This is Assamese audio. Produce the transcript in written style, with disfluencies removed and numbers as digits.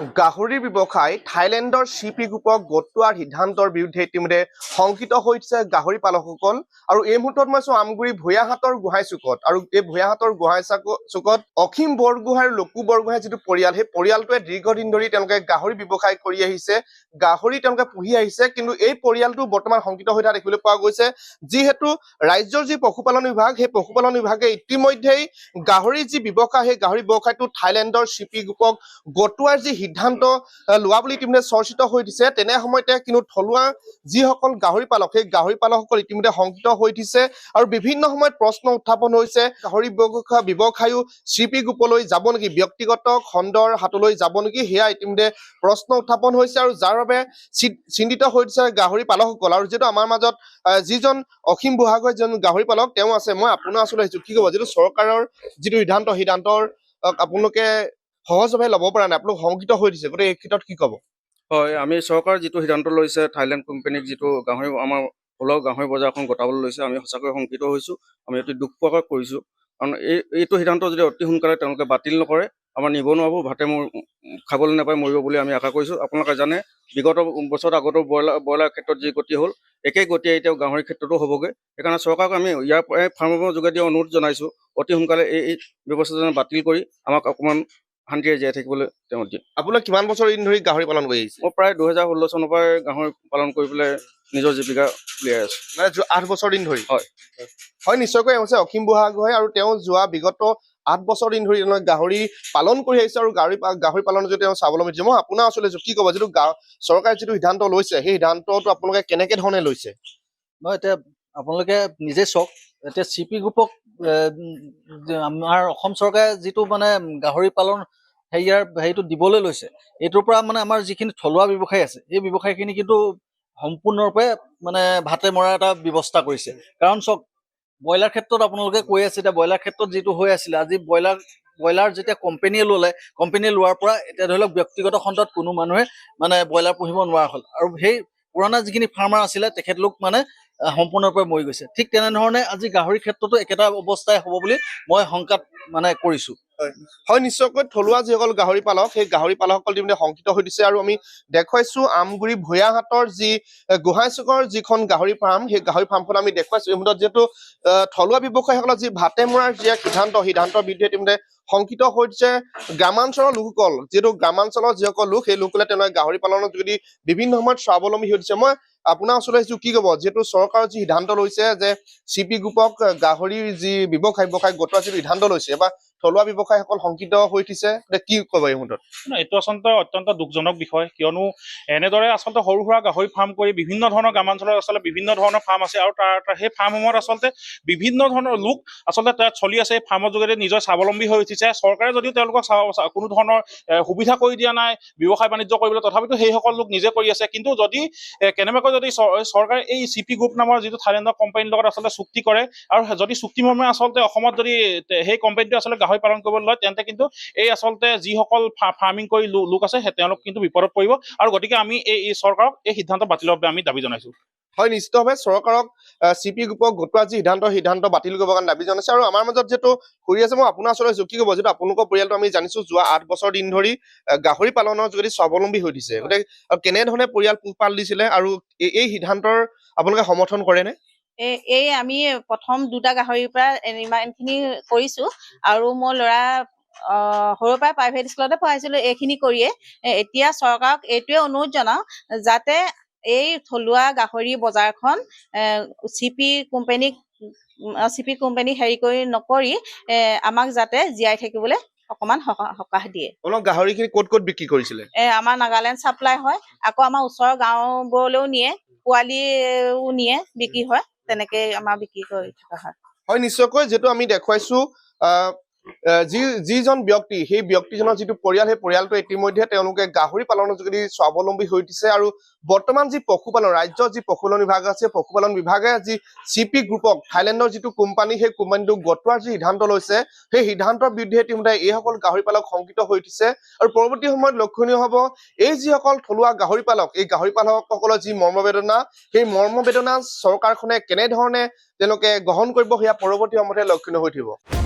গাহৰি ব্যৱসায় থাইলেণ্ডৰ চিপি গ্ৰুপক গটোৱাৰ সিদ্ধান্তৰ বিৰুদ্ধে ইতিমধ্যে শংকিত হৈছে গাহৰি পালকসকল। আৰু এই মুহূৰ্তত মই আছো আমগুৰি ভূঞাহাটৰ গোহাঁই চুকত। আৰু এই ভূঞাহাটৰ গোহাঁই চুকত অসীম বৰগোহাঁই আৰু লকু বৰগোহাঁই যিটো পৰিয়াল, সেই পৰিয়ালটোৱে দীৰ্ঘদিন ধৰি তেওঁলোকে গাহৰি ব্যৱসায় কৰি আহিছে, গাহৰি তেওঁলোকে পুহি আহিছে। কিন্তু এই পৰিয়ালটো বৰ্তমান শংকিত হৈ থকা দেখিবলৈ পোৱা গৈছে, যিহেতু ৰাজ্যৰ যি পশুপালন বিভাগ, সেই পশুপালন বিভাগে ইতিমধ্যেই গাহৰি যি ব্যৱসায়, সেই গাহৰি ব্যৱসায়টো থাইলেণ্ডৰ চিপি গ্ৰুপক গটোৱাৰ যি সিদ্ধান্ত লোৱা বুলি ইতিমধ্যে চৰ্চিত হৈ দিছে। তেনে সময়তে কিন্তু থলুৱা যিসকল গাহৰি পালক, সেই গাহৰি পালকসকল ইতিমধ্যে শংকিত হৈ দিছে। আৰু বিভিন্ন সময়ত প্ৰশ্ন উত্থাপন হৈছে, গাহৰি ব্যৱসায়ো চিপি গ্ৰুপলৈ যাব নেকি, ব্যক্তিগত খণ্ডৰ হাতলৈ যাব নেকি, সেয়া ইতিমধ্যে প্ৰশ্ন উত্থাপন হৈছে। আৰু যাৰ বাবে চিন্তিত হৈ দিছে গাহৰি পালকসকল। আৰু যিহেতু আমাৰ মাজত যিজন অসীম বুঢ়াগোহাঁই যিজন গাহৰি পালক তেওঁ আছে, মই আপোনাৰ ওচৰলৈ আহিছো। কি ক'ব, যিটো চৰকাৰৰ যিটো সিদ্ধান্তৰ আপোনালোকে সহজভাৱে ল'ব পৰা নাই, আপোনালোক শংকিত হৈ দিছে, গতিকে এই ক্ষেত্ৰত কি ক'ব? হয়, আমি চৰকাৰ যিটো সিদ্ধান্ত লৈছে, থাইলেণ্ড কোম্পানীক যিটো গাহৰি আমাৰ থলুৱা গাহৰি বজাৰখন গতাবলৈ লৈছে, আমি সঁচাকৈ শংকিত হৈছোঁ। আমি অতি দুখ প্ৰকাশ কৰিছোঁ। কাৰণ এইটো সিদ্ধান্ত যদি অতি সোনকালে তেওঁলোকে বাতিল নকৰে, আমাৰ নিবনুৱাবোৰ ভাতে খাবলৈ নাপাই মৰিব বুলি আমি আশা কৰিছোঁ। আপোনালোকে জানে, বিগত বছৰত আগতো ব্ৰইলাৰ ক্ষেত্ৰত যি গতি হ'ল, একেই গতিয়ে এতিয়াও গাহৰিৰ ক্ষেত্ৰতো হ'বগৈ। সেইকাৰণে চৰকাৰক আমি ইয়াৰ ফাৰ্মৰ যোগেদি অনুৰোধ জনাইছোঁ, অতি সোনকালে এই ব্যৱস্থা বাতিল কৰি আমাক অকণমান শান্তিৰে জীয়াই থাকিবলৈ তেওঁ দিয়ে। আপোনালোক কিমান বছৰ দিন ধৰি গাহৰি পালন কৰি আহিছে? মই প্ৰায় 2016 চনৰ পৰাই গাহৰি পালন কৰি পেলাই নিজৰ জীৱিকা উলিয়াই আছোঁ। মানে 8 বছৰ দিন ধৰি? হয় হয়, নিশ্চয়কৈ হৈছে অসীম বুঢ়াগোহাঁই। আৰু তেওঁ যোৱা বিগত 8 বছৰ দিন ধৰি তেওঁলোকে গাহৰি পালন কৰি আহিছে, আৰু গাহৰি পালনৰ যদি তেওঁ স্বাৱলম্বী হৈছে। মই আপোনাৰ ওচৰলৈ কি ক'ব, যিটো চৰকাৰে যিটো সিদ্ধান্ত লৈছে, সেই সিদ্ধান্তটো আপোনালোকে কেনেকে ধৰণে লৈছে? নহয়, এতিয়া আপোনালোকে নিজে চাওক, এতিয়া চিপি গ্ৰুপক আমাৰ অসম চৰকাৰে যিটো মানে গাহৰি পালন হেৰিটো দিবলৈ লৈছে, এইটোৰ পৰা মানে আমাৰ যিখিনি থলুৱা ব্যৱসায় আছে, এই ব্যৱসায়খিনি কিন্তু সম্পূৰ্ণৰূপে মানে ভাতে মৰা এটা ব্যৱস্থা কৰিছে। কাৰণ চাওক, ব্ৰইলাৰ ক্ষেত্ৰত আপোনালোকে কৈ আছে, এতিয়া ব্ৰইলাৰ ক্ষেত্ৰত যিটো হৈ আছিলে, আজি ব্ৰইলাৰ যেতিয়া কোম্পেনীয়ে লোৱাৰ পৰা এতিয়া ধৰি লওক ব্যক্তিগত খণ্ডত কোনো মানুহে মানে ব্ৰইলাৰ পুহিব নোৱাৰা হ'ল। আৰু সেই পুৰণা যিখিনি ফাৰ্মাৰ আছিলে, তেখেতলোক মানে সম্পূৰ্ণৰূপে মৰি গৈছে। ঠিক তেনেধৰণে আজি গাহৰিৰ ক্ষেত্ৰতো একেটা অৱস্থাই হ'ব বুলি মই শংকাত মানে কৰিছোঁ। হয়, নিশ্চয়কৈ থলুৱা যিসকল গাহৰি পালক, সেই গাহৰি পালকসকল ইতিমধ্যে শংকিত হৈ দিছে। আৰু আমি দেখুৱাইছো আমগুৰি ভূঞাহাটৰ যি গোহাঁই চুকৰ যিখন গাহৰি ফাৰ্ম, সেই গাহৰি ফাৰ্মখন আমি দেখুৱাইছো। এই মুহূৰ্তত যিহেতু থলুৱা ব্যৱসায়ীসকলৰ যি ভাতে মৰাৰ যি সিদ্ধান্তৰ বিৰুদ্ধে ইতিমধ্যে শংকিত হৈ দিছে গ্ৰামাঞ্চলৰ লোকসকল। যিহেতু গ্ৰামাঞ্চলৰ যিসকল লোক, সেই লোকসকলে তেওঁলোকে গাহৰি পালনৰ যোগেদি বিভিন্ন সময়ত স্বাৱলম্বী হৈ দিছে। মই আপোনাৰ ওচৰলৈ আহিছো, কি ক'ব, যিহেতু চৰকাৰৰ যি সিদ্ধান্ত লৈছে যে চিপি গ্ৰুপক গাহৰিৰ যি ব্যৱসায় গটোৱাৰ যিটো সিদ্ধান্ত লৈছে, বা থলুৱা ব্যৱসায়ীসকল শংকিত হৈ উঠিছে, কি ক'ব এই মুহূৰ্তত? এইটো আচলতে অত্যন্ত দুখজনক বিষয়, কিয়নো এনেদৰে আচলতে সৰু সুৰা গাহৰি ফাৰ্ম কৰি বিভিন্ন ধৰণৰ গ্ৰামাঞ্চলত আচলতে বিভিন্ন ধৰণৰ ফাৰ্ম আছে, আৰু সেই ফাৰ্মসমূহত আচলতে বিভিন্ন ধৰণৰ লোক আচলতে তাত চলি আছে। এই ফাৰ্মৰ যোগেদি নিজৰ স্বাৱলম্বী হৈ উঠিছে। চৰকাৰে যদিও তেওঁলোকক কোনো ধৰণৰ সুবিধা কৰি দিয়া নাই ব্যৱসায় বাণিজ্য কৰিবলৈ, তথাপিতো সেইসকল লোক নিজে কৰি আছে। কিন্তু যদি কেনেবাকৈ যদি চৰকাৰে এই চিপি গ্ৰুপ নামৰ যিটো থাইলেণ্ডৰ কোম্পানীৰ লগত আচলতে চুক্তি কৰে, আৰু যদি চুক্তিমৰ্মে আচলতে অসমত যদি সেই কোম্পানীটোৱে আচলতে গাহৰি পালন কৰিবলৈ লয়, তেন্তে কিন্তু এই আচলতে যিসকল ফাৰ্মিং কৰি লোক আছে, তেওঁলোক কিন্তু বিপদত পৰিব। আৰু গতিকে আমি এই চৰকাৰক এই সিদ্ধান্ত বাতিলৰ বাবে আমি দাবী জনাইছো। হয়, নিশ্চিতভাৱে চৰকাৰক চিপি গ্ৰুপক গটোৱা যি সিদ্ধান্ত বাতিল কৰিবৰ কাৰণে দাবী জনাইছে। আৰু আমাৰ মাজত যিহেতু ঘূৰি আছে, মই আপোনাৰ ওচৰলৈ কি ক'ব, যিহেতু আপোনালোকৰ পৰিয়ালটো আমি জানিছো যোৱা 8 বছৰ দিন ধৰি গাহৰি পালনৰ যোগেদি স্বাৱলম্বী হৈ দিছে, গতিকে কেনেধৰণে পৰিয়াল পোহপাল দিছিলে, আৰু এই সিদ্ধান্তৰ আপোনালোকে সমৰ্থন কৰেনে? এই আমি প্ৰথম 2টা গাহৰিৰ পৰা ইমানখিনি কৰিছো, আৰু মোৰ ল'ৰা সৰুৰ পৰা প্ৰাইভেট স্কুলতে পঢ়াইছিলো। এইখিনি কৰিয়ে এতিয়া চৰকাৰক এইটোৱে অনুৰোধ জনাওঁ, যাতে এই থলুৱা গাহৰি বজাৰখন চিপি কোম্পানীক হেৰি কৰি নকৰি আমাক যাতে জীয়াই থাকিবলৈ অকণমান সকাহ দিয়ে। গাহৰিখিনি ক'ত বিক্ৰী কৰিছিলে? আমাৰ নাগালেণ্ড চাপ্লাই হয়, আকৌ আমাৰ ওচৰৰ গাঁওবোৰলৈও নিয়ে, পোৱালিও নিয়ে, বিক্ৰী হয়। তেনেকে আমাৰ বিক্ৰী কৰি থকা হয়। হয়, নিশ্চয়কৈ যিহেতু আমি দেখুৱাইছো যিজন ব্যক্তি, সেই ব্যক্তিজনৰ যিটো পৰিয়াল, সেই পৰিয়ালটো ইতিমধ্যে তেওঁলোকে গাহৰি পালনৰ যোগেদি স্বাৱলম্বী হৈ উঠিছে। আৰু বৰ্তমান যি পশুপালন, ৰাজ্যৰ যি পশুপালন বিভাগ আছে, পশুপালন বিভাগে যি চিপি গ্ৰুপক থাইলেণ্ডৰ যিটো কোম্পানী, সেই কোম্পানীটো গটোৱাৰ যি সিদ্ধান্ত লৈছে, সেই সিদ্ধান্তৰ বিৰুদ্ধে ইতিমধ্যে এইসকল গাহৰি পালক শংকিত হৈ উঠিছে। আৰু পৰৱৰ্তী সময়ত লক্ষণীয় হ'ব, এই যিসকল থলুৱা গাহৰি পালক, এই গাহৰি পালকসকলৰ যি মৰ্মবেদনা, সেই মৰ্মবেদনা চৰকাৰখনে কেনেধৰণে তেওঁলোকে গ্ৰহণ কৰিব, সেয়া পৰৱৰ্তী সময়তে লক্ষণীয় হৈ থাকিব।